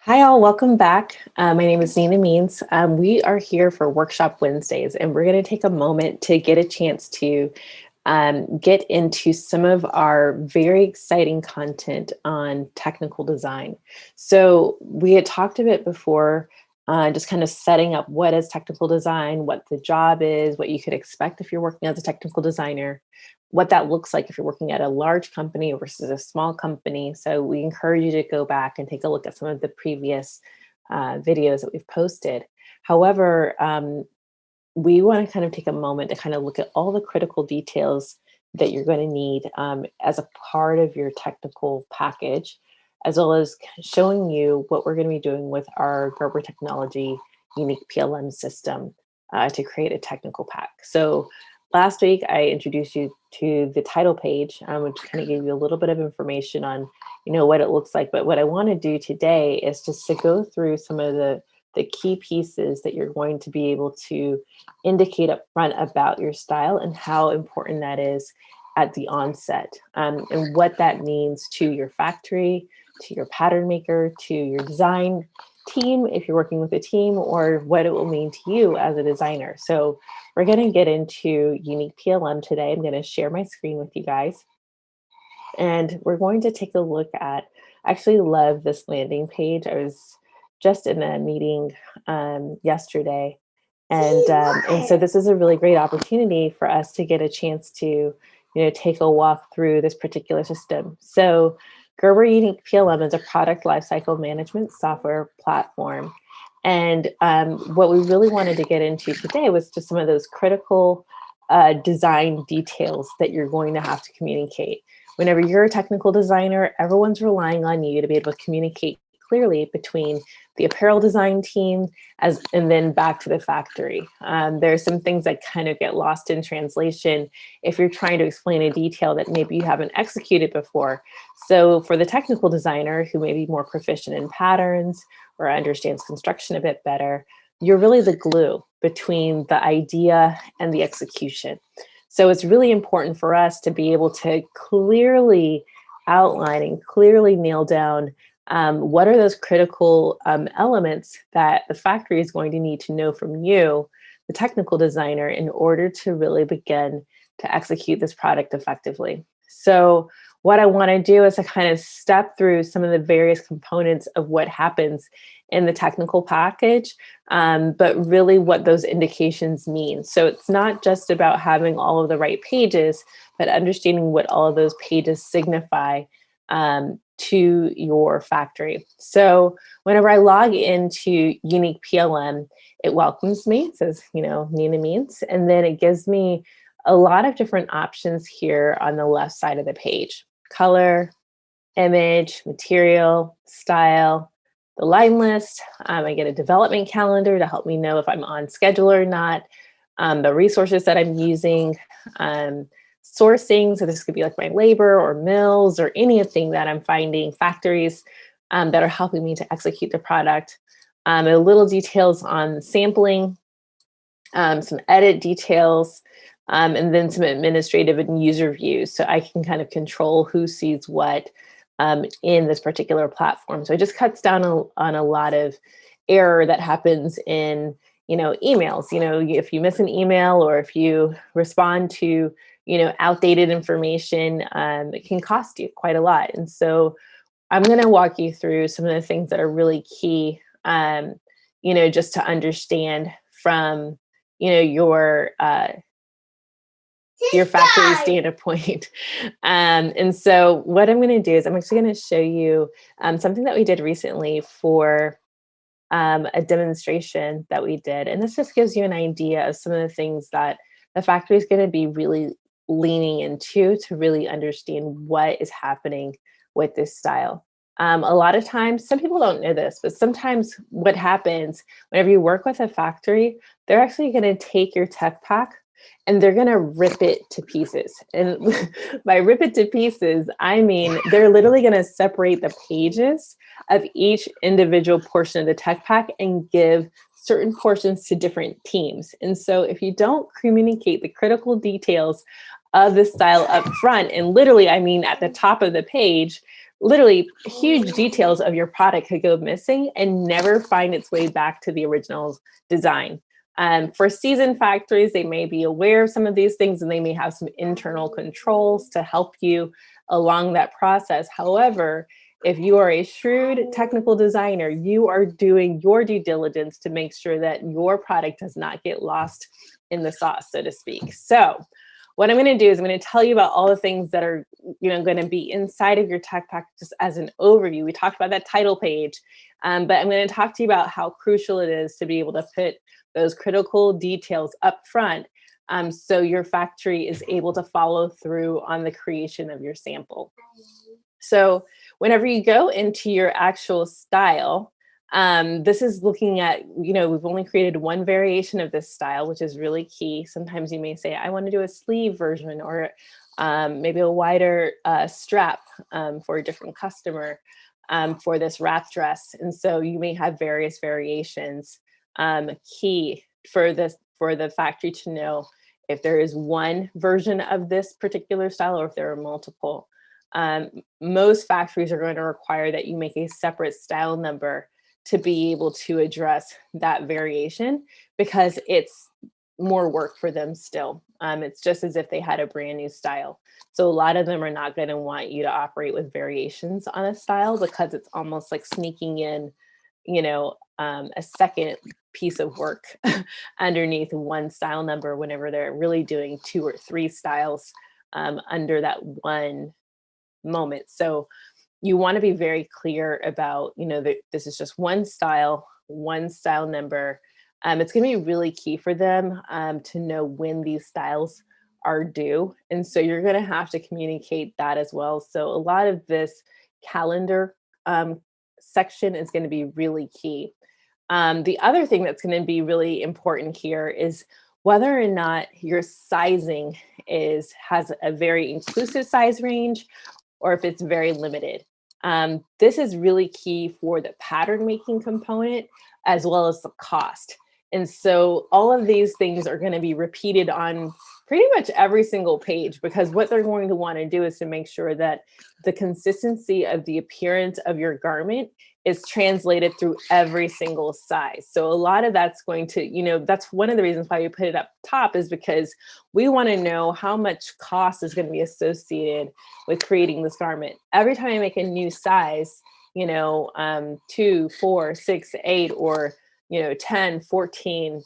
Hi all, welcome back. My name is Nina Means. We are here for Workshop Wednesdays, and we're going to take a moment to get a chance to get into some of our very exciting content on technical design. So we had talked a bit before, just kind of setting up what is technical design, what the job is, what you could expect if you're working as a technical designer, what that looks like if you're working at a large company versus a small company. So we encourage you to go back and take a look at some of the previous videos that we've posted. However, we want to kind of take a moment to kind of look at all the critical details that you're going to need as a part of your technical package, as well as showing you what we're going to be doing with our Gerber technology Yunique PLM system to create a technical pack. So last week I introduced you to the title page, which kind of gave you a little bit of information on, what it looks like. But what I want to do today is just to go through some of the key pieces that you're going to be able to indicate up front about your style and how important that is at the onset, and what that means to your factory, to your pattern maker, to your design team, if you're working with a team, or what it will mean to you as a designer. So we're going to get into Yunique PLM today. I'm going to share my screen with you guys. And we're going to take a look at, I actually love this landing page. I was just in a meeting yesterday. And so this is a really great opportunity for us to get a chance to, take a walk through this particular system. So Gerber Yunique PLM is a product lifecycle management software platform. And what we really wanted to get into today was just some of those critical design details that you're going to have to communicate. Whenever you're a technical designer, everyone's relying on you to be able to communicate clearly between the apparel design team and then back to the factory. There's some things that kind of get lost in translation if you're trying to explain a detail that maybe you haven't executed before. So for the technical designer who may be more proficient in patterns or understands construction a bit better, you're really the glue between the idea and the execution. So it's really important for us to be able to clearly outline and clearly nail down what are those critical elements that the factory is going to need to know from you, the technical designer, in order to really begin to execute this product effectively. So what I want to do is to kind of step through some of the various components of what happens in the technical package, but really what those indications mean. So it's not just about having all of the right pages, but understanding what all of those pages signify to your factory. So whenever I log into Yunique PLM, it welcomes me. It says, Nina Means, and then it gives me a lot of different options here on the left side of the page: color, image, material, style, the line list. I get a development calendar to help me know if I'm on schedule or not, the resources that I'm using, sourcing. So this could be like my labor or mills or anything that I'm finding, factories that are helping me to execute the product. A little details on sampling, some edit details, and then some administrative and user views. So I can kind of control who sees what in this particular platform. So it just cuts down on a lot of error that happens in, emails. If you miss an email or if you respond to, outdated information, it can cost you quite a lot. And so I'm going to walk you through some of the things that are really key, just to understand from, your factory standpoint. And so what I'm going to do is I'm actually going to show you something that we did recently for a demonstration that we did. And this just gives you an idea of some of the things that the factory is going to be really leaning into to really understand what is happening with this style. A lot of times, some people don't know this, but sometimes what happens whenever you work with a factory, they're actually going to take your tech pack and they're going to rip it to pieces. And by rip it to pieces, I mean, they're literally going to separate the pages of each individual portion of the tech pack and give certain portions to different teams. And so if you don't communicate the critical details of the style up front, and literally, I mean, at the top of the page, literally huge details of your product could go missing and never find its way back to the original design. For seasoned factories, they may be aware of some of these things and they may have some internal controls to help you along that process. However, if you are a shrewd technical designer, you are doing your due diligence to make sure that your product does not get lost in the sauce, so to speak. So what I'm going to do is I'm going to tell you about all the things that are, going to be inside of your tech pack just as an overview. We talked about that title page, but I'm going to talk to you about how crucial it is to be able to put those critical details up front, so your factory is able to follow through on the creation of your sample. So whenever you go into your actual style, this is looking at, we've only created one variation of this style, which is really key. Sometimes you may say, I want to do a sleeve version or maybe a wider strap for a different customer for this wrap dress. And so you may have various variations. Key for the factory to know if there is one version of this particular style or if there are multiple. Most factories are going to require that you make a separate style number to be able to address that variation because it's more work for them still. It's just as if they had a brand new style. So a lot of them are not going to want you to operate with variations on a style because it's almost like sneaking in, a second piece of work underneath one style number whenever they're really doing 2 or 3 styles under that one moment. So you want to be very clear about, that this is just one style number. It's going to be really key for them to know when these styles are due. And so you're going to have to communicate that as well. So a lot of this calendar section is going to be really key. The other thing that's going to be really important here is whether or not your sizing has a very inclusive size range or if it's very limited. This is really key for the pattern making component as well as the cost. And so all of these things are going to be repeated on pretty much every single page because what they're going to want to do is to make sure that the consistency of the appearance of your garment is translated through every single size. So a lot of that's going to, that's one of the reasons why we put it up top is because we want to know how much cost is going to be associated with creating this garment. Every time I make a new size, 2, 4, 6, 8, or 10, 14,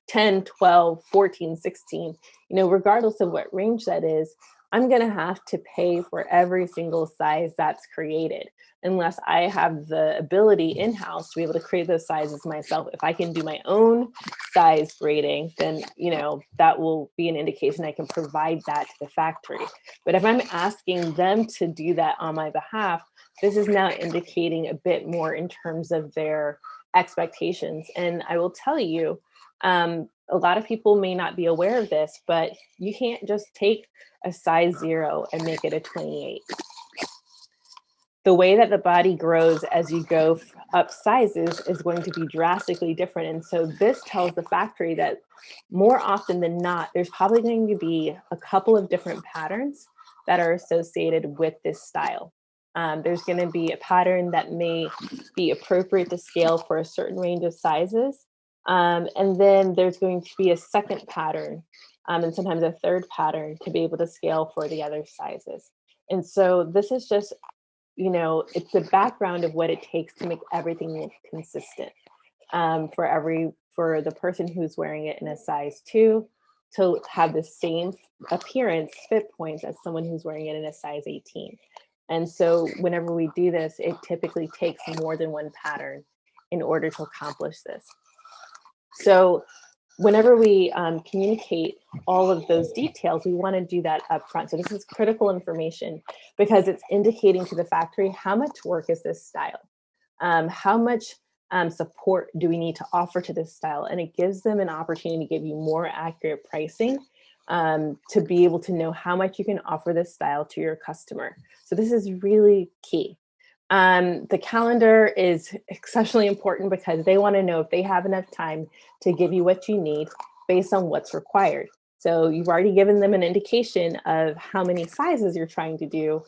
10, 12, 14, 16, regardless of what range that is, I'm going to have to pay for every single size that's created unless I have the ability in-house to be able to create those sizes myself. If I can do my own size grading, then, that will be an indication I can provide that to the factory. But if I'm asking them to do that on my behalf, this is now indicating a bit more in terms of their expectations. And I will tell you, a lot of people may not be aware of this, but you can't just take a size 0 and make it a 28. The way that the body grows as you go up sizes is going to be drastically different. And so this tells the factory that more often than not, there's probably going to be a couple of different patterns that are associated with this style. There's going to be a pattern that may be appropriate to scale for a certain range of sizes. And then there's going to be a second pattern and sometimes a third pattern to be able to scale for the other sizes. And so this is just, it's the background of what it takes to make everything look consistent for the person who's wearing it in a size 2 to have the same appearance fit points as someone who's wearing it in a size 18. And so whenever we do this, it typically takes more than one pattern in order to accomplish this. So whenever we communicate all of those details, we want to do that up front. So this is critical information because it's indicating to the factory how much work is this style, how much support do we need to offer to this style, and it gives them an opportunity to give you more accurate pricing to be able to know how much you can offer this style to your customer. So this is really key. The calendar is exceptionally important because they want to know if they have enough time to give you what you need based on what's required. So you've already given them an indication of how many sizes you're trying to do.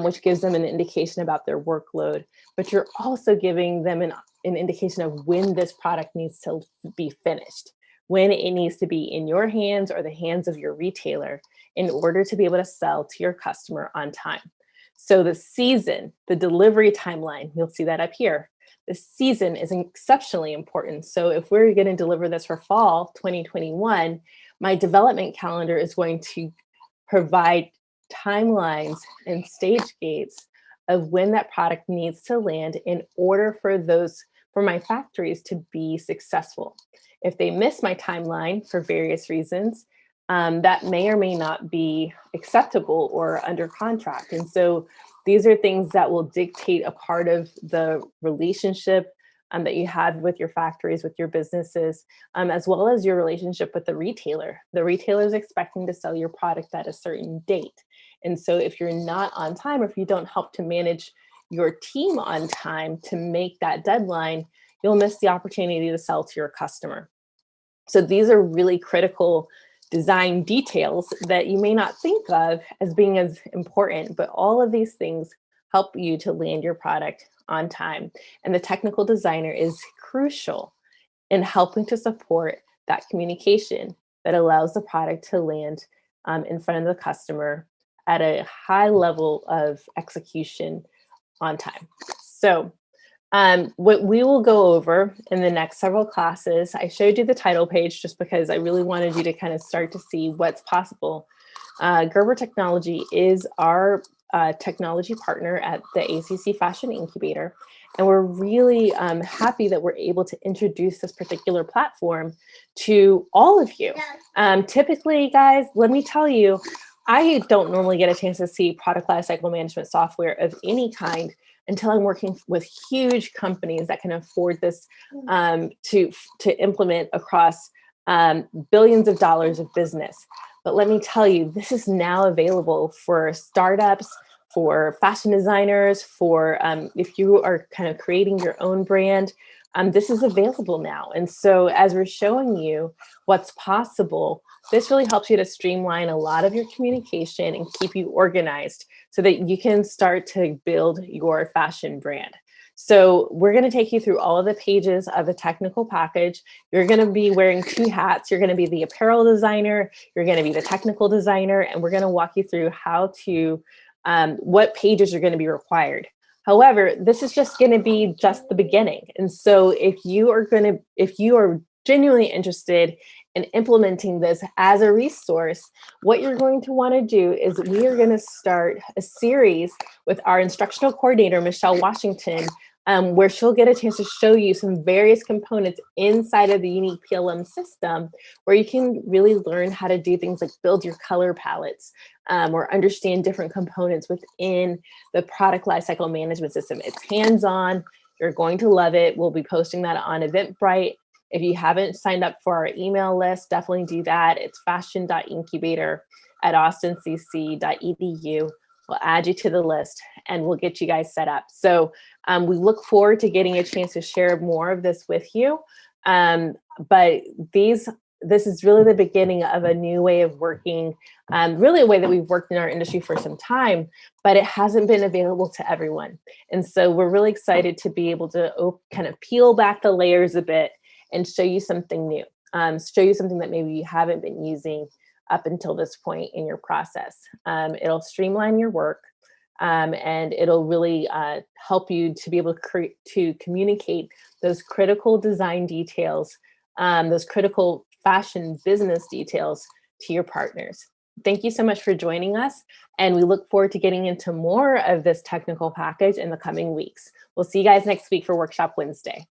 which gives them an indication about their workload. But you're also giving them an indication of when this product needs to be finished, when it needs to be in your hands or the hands of your retailer in order to be able to sell to your customer on time. So the season, the delivery timeline, you'll see that up here. The season is exceptionally important. So if we're going to deliver this for fall 2021, my development calendar is going to provide timelines and stage gates of when that product needs to land in order for my factories to be successful. If they miss my timeline for various reasons, that may or may not be acceptable or under contract. And so these are things that will dictate a part of the relationship that you have with your factories, with your businesses, as well as your relationship with the retailer. The retailer is expecting to sell your product at a certain date. And so if you're not on time, or if you don't help to manage your team on time to make that deadline, you'll miss the opportunity to sell to your customer. So these are really critical design details that you may not think of as being as important, but all of these things help you to land your product on time. And the technical designer is crucial in helping to support that communication that allows the product to land in front of the customer at a high level of execution on time. So what we will go over in the next several classes, I showed you the title page just because I really wanted you to kind of start to see what's possible. Gerber Technology is our technology partner at the ACC Fashion Incubator. And we're really happy that we're able to introduce this particular platform to all of you. Typically, guys, let me tell you, I don't normally get a chance to see product lifecycle management software of any kind until I'm working with huge companies that can afford this to implement across billions of dollars of business. But let me tell you, this is now available for startups, for fashion designers, for if you are kind of creating your own brand, this is available now. And so as we're showing you what's possible, this really helps you to streamline a lot of your communication and keep you organized so that you can start to build your fashion brand. So we're going to take you through all of the pages of the technical package. You're going to be wearing 2 hats. You're going to be the apparel designer, you're going to be the technical designer, and we're going to walk you through how to, what pages are going to be required. However, this is just going to be just the beginning. And so if you are genuinely interested in implementing this as a resource, what you're going to want to do is we are going to start a series with our instructional coordinator, Michelle Washington, where she'll get a chance to show you some various components inside of the Yunique PLM system, where you can really learn how to do things like build your color palettes or understand different components within the product lifecycle management system. It's hands-on. You're going to love it. We'll be posting that on Eventbrite. If you haven't signed up for our email list, definitely do that. It's fashion.incubator@austincc.edu. We'll add you to the list and we'll get you guys set up. So we look forward to getting a chance to share more of this with you. But this is really the beginning of a new way of working, really a way that we've worked in our industry for some time, but it hasn't been available to everyone. And so we're really excited to be able to kind of peel back the layers a bit and show you something new, show you something that maybe you haven't been using up until this point in your process. It'll streamline your work, and it'll really help you to be able to communicate those critical design details, those critical fashion business details to your partners. Thank you so much for joining us, and we look forward to getting into more of this technical package in the coming weeks. We'll see you guys next week for Workshop Wednesday.